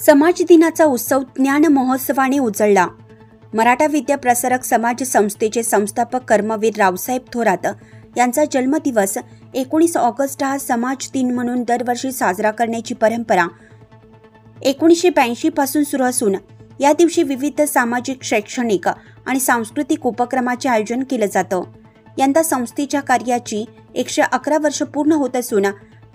समाज दिनाचा उत्सव ज्ञान महोत्सवाने उजळला। मराठा विद्या प्रसारक समाज संस्थेचे संस्थापक कर्मवीर रावसाहेब थोरात यांचा जन्मदिवस 19 ऑगस्ट हा समाज दिन म्हणून दरवर्षी साजरा करण्याची परंपरा 1982 पासून सुरू असून या दिवशी विविध सामाजिक, शैक्षणिक आणि सांस्कृतिक उपक्रमाचे आयोजन केले जातं। यंदा संस्थेच्या कार्याची 111 वर्ष पूर्ण होत असून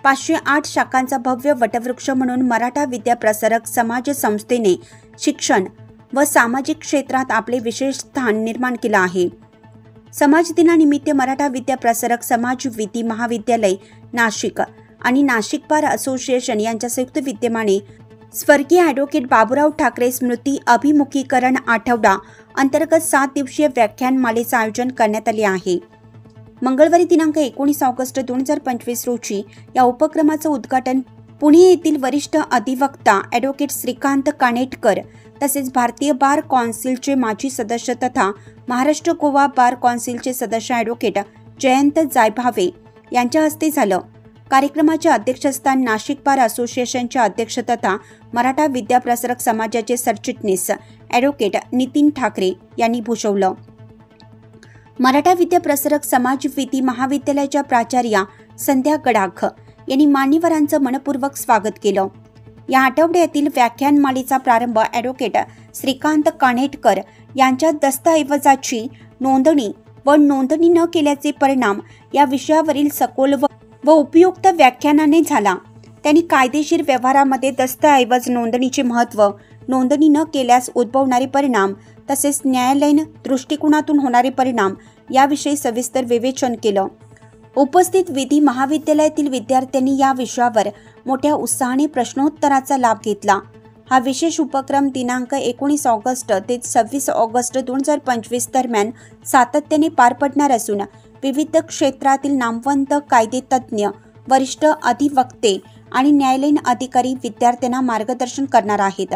508 शाखांचा भव्य वटवृक्ष म्हणून मराठा विद्या प्रसारक समाज संस्थेने शिक्षण व सामाजिक क्षेत्रात आपले विशेष स्थान निर्माण केले आहे। समाज दिनानिमित्त मराठा विद्या प्रसारक समाज विधी महाविद्यालय नाशिक आणि नाशिक बार असोसिएशन यांच्या संयुक्त विद्यमाने स्वर्गीय ॲडव्होकेट बाबूराव ठाकरे स्मृती अभिमुखीकरण आठवडा अंतर्गत 7 दिवसीय व्याख्यानमालेचे आयोजन करण्यात आले आहे। मंगळवारी दिनांक 19 ऑगस्ट 2025 रोजी या उपक्रमाचे उद्घाटन पुणे येथील वरिष्ठ अधिवक्ता ॲडव्होकेट श्रीकांत कानेटकर तसेच भारतीय बार कौन्सिलचे माजी सदस्य तथा महाराष्ट्र गोवा बार कौन्सिलचे सदस्य ॲडव्होकेट जयंत जायभावे यांच्या हस्ते झालं। कार्यक्रमाचे अध्यक्षस्थान नाशिक बार असोसिएशनचे अध्यक्ष तथा मराठा विद्या प्रसारक समाजाचे सरचिटणीस ॲडव्होकेट नितीन ठाकरे यांनी भूषवलं। मराठा विद्या प्रसारक समाज विधी महाविद्यालयाच्या प्राचार्या संध्या गडाख यांनी मान्यवरांचं मनपूर्वक स्वागत केलं। या आठवड्यातील व्याख्यानमालेचा प्रारंभ ॲडव्होकेट श्रीकांत कानेटकर यांच्या दस्तऐवजाची नोंदणी व नोंदणी न केल्याचे परिणाम या विषयावरील सखोल व उपयुक्त व्याख्यानाने झाला। त्यांनी कायदेशीर व्यवहारामध्ये दस्तऐवज नोंदणीचे महत्त्व, नोंदणी न केल्यास उद्भवणारे परिणाम तसेच न्यायालयीन दृष्टिकोनातून होणारे परिणाम याविषयी सविस्तर विवेचन केलं। उपस्थित विधी महाविद्यालयातील विद्यार्थ्यांनी या विषयावर मोठ्या उत्साहाने प्रश्नोत्तराचा लाभ घेतला। हा विशेष उपक्रम दिनांक 19 ऑगस्ट ते 26 ऑगस्ट 2025 दरम्यान सातत्याने पार पडणार असून विविध क्षेत्रातील नामवंत कायदेतज्ञ, वरिष्ठ अधिवक्ते आणि न्यायालयीन अधिकारी विद्यार्थ्यांना मार्गदर्शन करणार आहेत।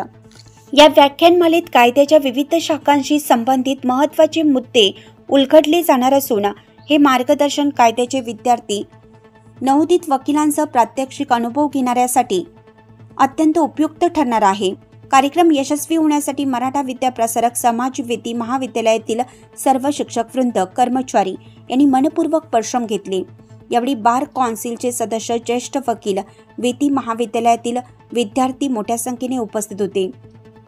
या व्याख्यानमालेत कायद्याच्या विविध शाखांशी संबंधित महत्त्वाचे मुद्दे उलगडले जाणार असून हे मार्गदर्शन कायद्याचे विद्यार्थी, नवोदित वकिलांचा प्रात्यक्षिक अनुभव घेणाऱ्यासाठी अत्यंत उपयुक्त ठरणार आहे। कार्यक्रम यशस्वी होण्यासाठी मराठा विद्या प्रसारक समाज विधी महाविद्यालयातील सर्व शिक्षकवृंद, कर्मचारी यांनी मनपूर्वक परिश्रम घेतले। यावेळी बार कौन्सिलचे सदस्य, ज्येष्ठ वकील, विधी महाविद्यालयातील विद्यार्थी मोठ्या संख्येने उपस्थित होते।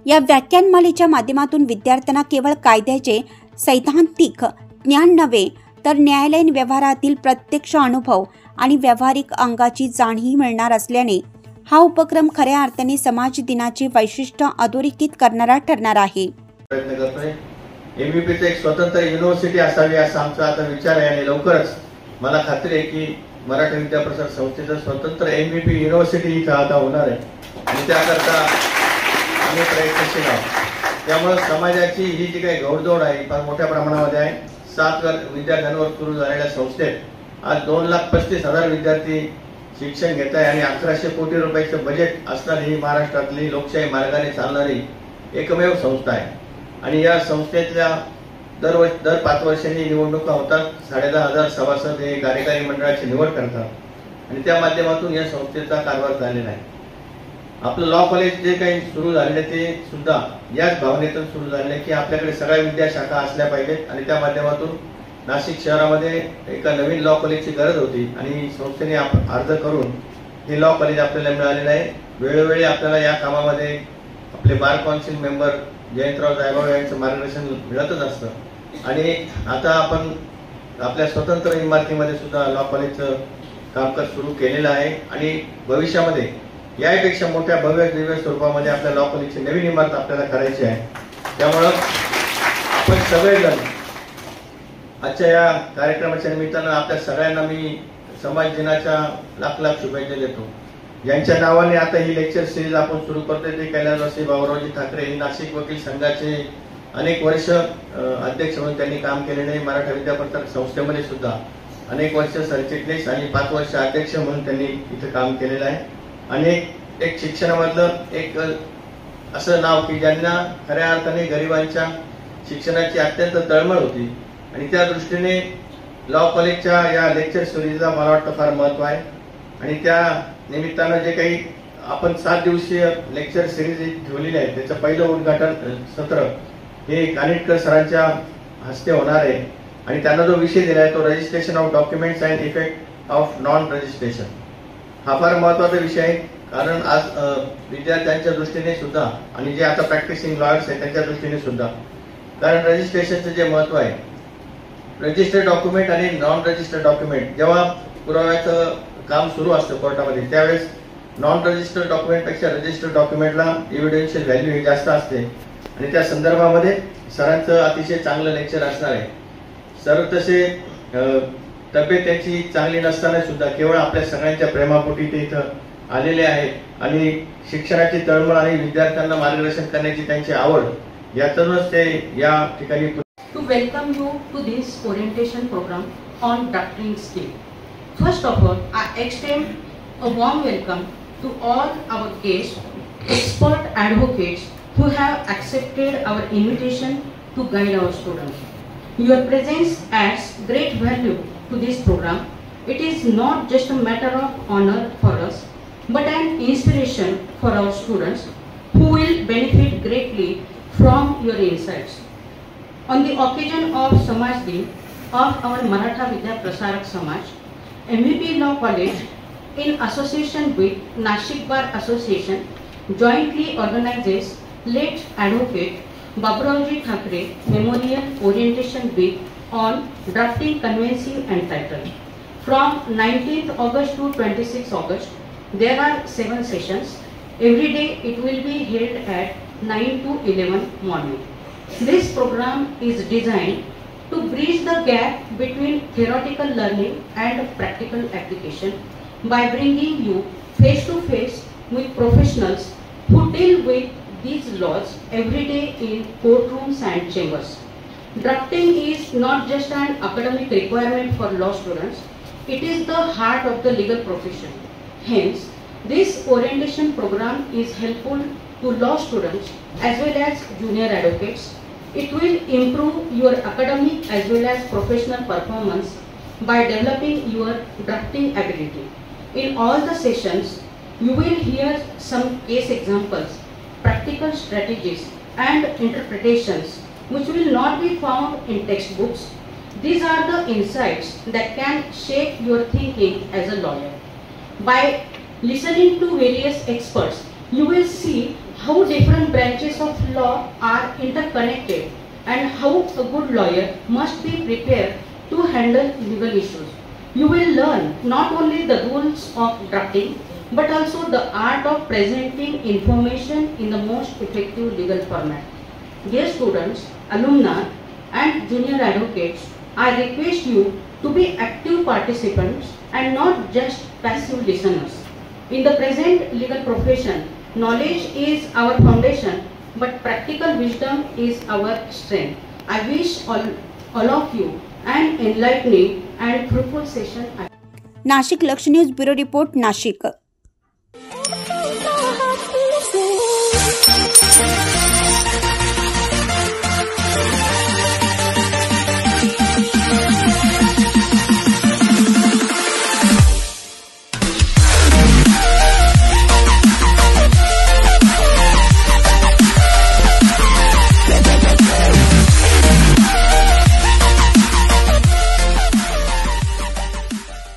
या व्याख्यानमालेच्या माध्यमातून विद्यार्थ्यांना केवळ कायद्याचे सैद्धांतिक ज्ञान नव्हे तर न्यायालयीन व्यवहारातील प्रत्यक्ष अनुभव आणि व्यावहारिक अंगाची जाणीव मिळणार असल्याने हा उपक्रम खऱ्या अर्थाने समाज दिनाचे वैशिष्ट्य अधोरेखित करणारा ठरणार आहे। प्रयत्न करतोय एमव्हीपीचे एक स्वतंत्र युनिव्हर्सिटी असावी असा आमचा आता विचार आहे आणि लवकरच मला खात्री आहे की मराठा विद्या प्रसारक संस्थेचं स्वतंत्र एमव्हीपी युनिव्हर्सिटी इथं आता होणार आहे आणि त्याकरता आम्ही प्रयत्नशील आहोत। त्यामुळे समाजाची ही जी काही घोडदौड आहे फार मोठ्या प्रमाणामध्ये आहे। 7 विद्यार्थ्यांवर सुरू झालेल्या संस्थेत आज 2,35,000 विद्यार्थी शिक्षण घेत आहे आणि 1100 कोटी रुपयाचं बजेट असणारी ही महाराष्ट्रातली लोकशाही मार्गाने चालणारी एकमेव संस्था आहे। आणि या संस्थेतल्या दर 5 वर्षांनी निवडणुका होतात। 10,500 सभासद हे कार्यकारी मंडळाची निवड करतात आणि त्या माध्यमातून या संस्थेचा कारभार झालेला आहे। आपलं लॉ कॉलेज जे काही सुरू झालेले ते सुद्धा याच भावनेतून सुरू झाले की आपल्याकडे सगळ्या विद्याशाखा असल्या पाहिजेत आणि त्या माध्यमातून नाशिक शहरामध्ये एका नवीन लॉ कॉलेजची गरज होती आणि संस्थेने अर्ज करून हे लॉ कॉलेज आपल्याला मिळालेलं आहे। वेळोवेळी आपल्याला या कामामध्ये आपले bar council member Jayantrao Jaybhave यांचं मार्गदर्शन मिळतच असतं आणि आता आपण आपल्या स्वतंत्र इमारतीमध्ये सुद्धा लॉ कॉलेजचं कामकाज सुरू केलेलं आहे आणि भविष्यामध्ये यापेक्षा मोठ्या भव्य दिव्य स्वरूपामध्ये आपल्या लॉ कॉलेजची नवीन इमारत आपल्याला करायची आहे। त्यामुळं आपण सगळेजण आजच्या या कार्यक्रमाच्या निमित्तानं आपल्या सगळ्यांना मी समाज दिनाच्या लाख शुभेच्छा देतो। यांच्या नावाने आता ही लेक्चर सिरीज आपण सुरू करतोय ते कैलासवासी बाबूरावजी ठाकरे हे नाशिक वकील संघाचे अनेक वर्ष अध्यक्ष म्हणून त्यांनी काम केलेले आहे। मराठा विद्या प्रसारक संस्थेमध्ये सुद्धा अनेक वर्ष सरचिटणीस आणि 5 वर्ष अध्यक्ष म्हणून त्यांनी इथे काम केलेलं आहे आणि एक शिक्षणामधलं एक असं नाव की ज्यांना खऱ्या अर्थाने गरिबांच्या शिक्षणाची अत्यंत तळमळ होती आणि त्या दृष्टीने लॉ कॉलेजच्या या लेक्चर सिरीजला मला वाटतं फार महत्त्व आहे आणि त्या निमित्तानं जे काही आपण 7 दिवसीय लेक्चर सिरीज ठेवलेली आहे. त्याचं पहिलं उद्घाटन सत्र हे कानिटकर सरांच्या हस्ते होणार आहे आणि त्यांना जो विषय दिला आहे तो registration of documents and effect of non registration. हा फार महत्वाचा विषय आहे, कारण आज विद्यार्थ्यांच्या दृष्टीने सुद्धा आणि जे आता प्रॅक्टिसिंग लॉयर्स आहेत त्यांच्या दृष्टीने सुद्धा, कारण रजिस्ट्रेशनचं जे महत्व आहे, रजिस्टर्ड डॉक्युमेंट आणि नॉन रजिस्टर्ड डॉक्युमेंट जेव्हा पुराव्याचं काम सुरू असतं कोर्टामध्ये त्यावेळेस नॉन रजिस्टर्ड डॉक्युमेंटपेक्षा रजिस्टर्ड डॉक्युमेंटला एव्हिडेन्शियल व्हॅल्यू ही जास्त असते आणि त्या संदर्भामध्ये सरांचं अतिशय चांगलं लेक्चर असणार आहे. सर तसे तब्येत त्यांची चांगली नसताना सुद्धा केवळ आपल्या सगळ्यांच्या प्रेमापोटी ते इथं आलेले आहेत आणि शिक्षणाची तळमळ आणि विद्यार्थ्यांना मार्गदर्शन करण्याची त्यांची आवड यातूनच ते या ठिकाणी. To welcome you to this orientation program on drafting skill. First of all, I extend a warm welcome to all our guests, expert advocates who have accepted our invitation to guide our students. Your presence adds great value to this program. It is not just a matter of honor for us, but an inspiration for our students who will benefit greatly from your insights. On the occasion of Samaj Din of our Maratha Vidya Prasarak Samaj, MVP Law College in association with Nashik Bar Association jointly organizes late advocate Baburavji Thakre Memorial Orientation Week on drafting, conveyancing and title. From 19th August to 26th August, there are 7 sessions. Every day it will be held at 9 to 11 morning. This program is designed to bridge the gap between theoretical learning and practical application by bringing you face to face with professionals who deal with these laws every day in courtrooms and chambers. Drafting is not just an academic requirement for law students, it is the heart of the legal profession. Hence, this orientation program is helpful to law students as well as junior advocates. It will improve your academic as well as professional performance by developing your drafting ability. In all the sessions, you will hear some case examples, practical strategies and interpretations which will not be found in textbooks. These are the insights that can shape your thinking as a lawyer. By listening to various experts, you will see how different branches of law are interconnected and how a good lawyer must be prepared to handle legal issues. You will learn not only the rules of drafting but also the art of presenting information in the most effective legal format. Dear students, alumni and junior advocates, I request you to be active participants and not just passive listeners. In the present legal profession, knowledge is our foundation, but practical wisdom is our strength. I wish all of you an enlightening and fruitful session. Nashik लक्ष news bureau report Nashik.